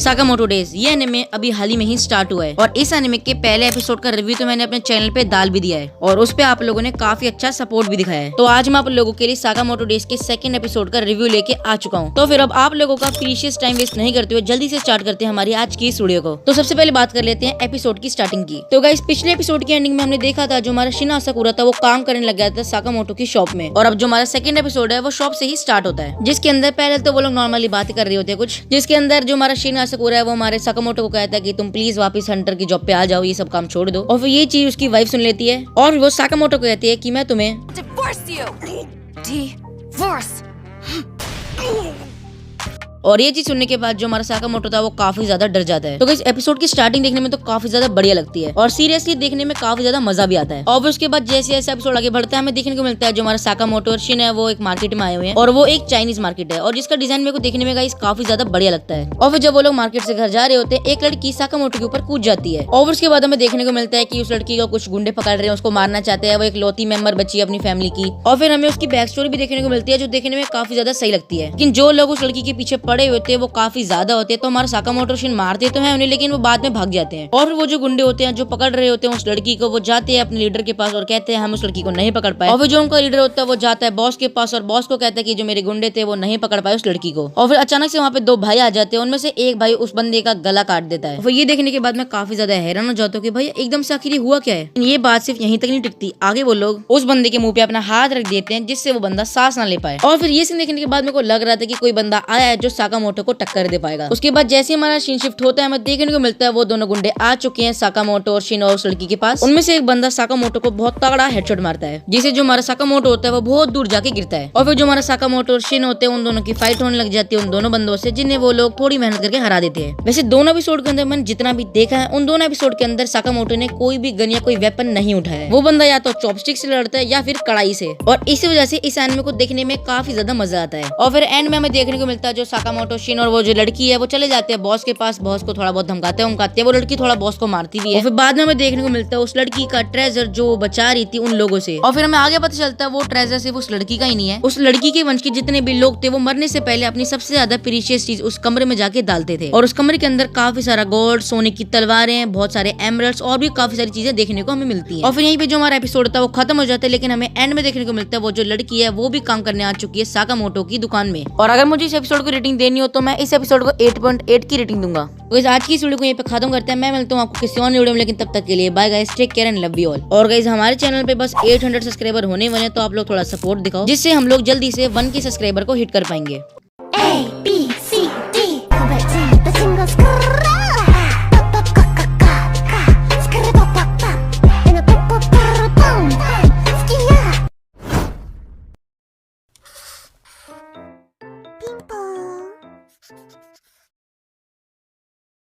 Sakamoto days ये anime अभी हाल ही में ही स्टार्ट हुआ है और इस एनिमे के पहले एपिसोड का रिव्यू तो मैंने अपने चैनल पे डाल भी दिया है और उस पे आप लोगों ने काफी अच्छा सपोर्ट भी दिखाया है। तो आज मैं आप लोगों के लिए साकामोटो डेज के सेकंड एपिसोड का रिव्यू लेके आ चुका हूँ। तो फिर अब आप लोगों का प्रीशियस टाइम वेस्ट नहीं करते हुए जल्दी से स्टार्ट करते हैं हमारी आज की इस वीडियो को। तो सबसे पहले बात कर लेते हैं एपिसोड की स्टार्टिंग की। तो गाइस पिछले एपिसोड की एंडिंग में हमने देखा था जो हमारा शिना असाकुरा था वो काम करने लग गया था साकामोटो की शॉप में, और अब जो हमारा सेकंड एपिसोड है वो शॉप से ही स्टार्ट होता है, जिसके अंदर पहले तो वो लोग नॉर्मली बातें कर रहे होते हैं कुछ, जिसके अंदर जो हमारा शिना असाकुरा है वो हमारे साकामोटो को कहता है कि तुम प्लीज वापस हंटर की जॉब पे आ जाओ, ये सब काम छोड़ दो। और फिर ये चीज उसकी वाइफ सुन लेती है और वो साकामोटो को कहती है कि मैं तुम्हें और ये चीज सुनने के बाद जो हमारा साकामोटो था वो काफी ज्यादा डर जाता है। तो इस एपिसोड की स्टार्टिंग देखने में तो काफी ज्यादा बढ़िया लगती है और सीरियसली देखने में काफी ज्यादा मजा भी आता है। और उसके बाद जैसे जैसे एपिसोड आगे बढ़ता है हमें देखने को मिलता है जो हमारा साकामोटो और शिन है वो एक मार्केट में आए हुए हैं और वो एक चाइनीज मार्केट है और जिसका डिजाइन मेरे को देखने में गाइस काफी ज्यादा बढ़िया लगता है। और फिर जब वो लोग मार्केट से घर जा रहे होते हैं एक लड़की साकामोटो के ऊपर कूद जाती है और उसके बाद हमें देखने को मिलता है कि उस लड़की को कुछ गुंडे पकड़ रहे हैं, उसको मारना चाहते हैं, वो एक लौती मेंबर बची है अपनी फैमिली की। और फिर हमें उसकी बैक स्टोरी भी देखने को मिलती है जो देखने में काफी ज्यादा सही लगती है। लेकिन जो लोग उस लड़की के पीछे पड़े हुए थे वो काफी ज्यादा होते हैं, तो हमारा साकामोटो शिन मारते तो है उन्हें लेकिन वो बाद में भाग जाते हैं। और वो जो गुंडे होते हैं जो पकड़ रहे होते हैं उस लड़की को वो जाते हैं अपने लीडर के पास और कहते हैं हम उस लड़की को नहीं पकड़ पाए। और फिर जो उनका लीडर होता है वो जाता है बॉस के पास और बॉस को कहता है कि जो मेरे गुंडे थे वो नहीं पकड़ पाए उस लड़की को। और फिर अचानक से वहाँ पे दो भाई आ जाते हैं, उनमें से एक भाई उस बंदे का गला काट देता है। फिर ये देखने के बाद मैं काफी ज्यादा हैरान हो जाता हूँ कि भाई एकदम से आखिर हुआ क्या है। ये बात सिर्फ यहीं तक नहीं टिकती, आगे वो लोग उस बंदे के मुंह पे अपना हाथ रख देते हैं जिससे वो बंदा सांस ना ले पाए। और फिर ये सीन देखने के बाद मेरे को लग रहा था कि कोई बंदा आया है जो साकामोटो को टक्कर दे पाएगा। उसके बाद जैसे हमारा सीन शिफ्ट होता है हमें देखने को मिलता है वो दोनों गुंडे आ चुके हैं साकामोटो और शिन और उस लड़की के पास। उनमें से एक बंदा साकामोटो को बहुत तगड़ा हेडशॉट मारता है जिसे जो हमारा साकामोटो होता है वो बहुत दूर जाके गिरता है। और फिर जो हमारा साकामोटो और शिन होते हैं उन दोनों की फाइट होने लग जाती है उन दोनों बंदों से, जिन्हें वो लोग थोड़ी मेहनत करके हरा देते हैं। वैसे दोनों एपिसोड के अंदर मैंने जितना भी देखा है उन दोनों एपिसोड के अंदर साकामोटो ने कोई भी गन या कोई वेपन नहीं उठाया है। वो बंदा या तो चॉपस्टिक से लड़ता है या फिर कड़ाई से, और इसी वजह से इस एनिमे को देखने में काफी ज्यादा मजा आता है। और फिर एंड में हमें देखने को मिलता है जो साकामोटो शिन और वो जो लड़की है वो चले जाते हैं बॉस के पास, बॉस को थोड़ा बहुत धमकाते हैं, वो लड़की थोड़ा बॉस को मारती भी है। और फिर बाद में हमें देखने को मिलता है उस लड़की का ट्रेजर जो बचा रही थी उन लोगों से। और फिर हमें आगे पता चलता है वो ट्रेजर सिर्फ उस लड़की का ही नहीं है, उस लड़की के वंश के जितने भी लोग थे वो मरने से पहले अपनी सबसे ज्यादा प्रीशियस चीज उस कमरे में जाके डालते थे। और उस कमरे के अंदर काफी सारा गोल्ड, सोने की तलवारें, बहुत सारे एमरल्ड्स और भी काफी सारी चीजें देखने को हमें मिलती है। और फिर यहीं पे जो हमारा एपिसोड था वो खत्म हो जाता है, लेकिन हमें एंड में देखने को मिलता है वो जो लड़की है वो भी काम करने आ चुकी है साकामोटो की दुकान में। और अगर मुझे इस एपिसोड को रेटिंग देनी हो तो मैं इस एपिसोड को 8.8 की रेटिंग दूंगा। तो आज की इस वीडियो को यहीं पे खत्म करते हैं। मैं मिलता हूँ आपको किसी और वीडियो में, लेकिन तब तक के लिए bye guys, take care and love you all. और गाइस हमारे चैनल पे बस 800 सब्सक्राइबर होने वाले, तो आप लोग थोड़ा सपोर्ट दिखाओ जिससे हम लोग जल्दी से 1 के सब्सक्राइबर को हिट कर पाएंगे।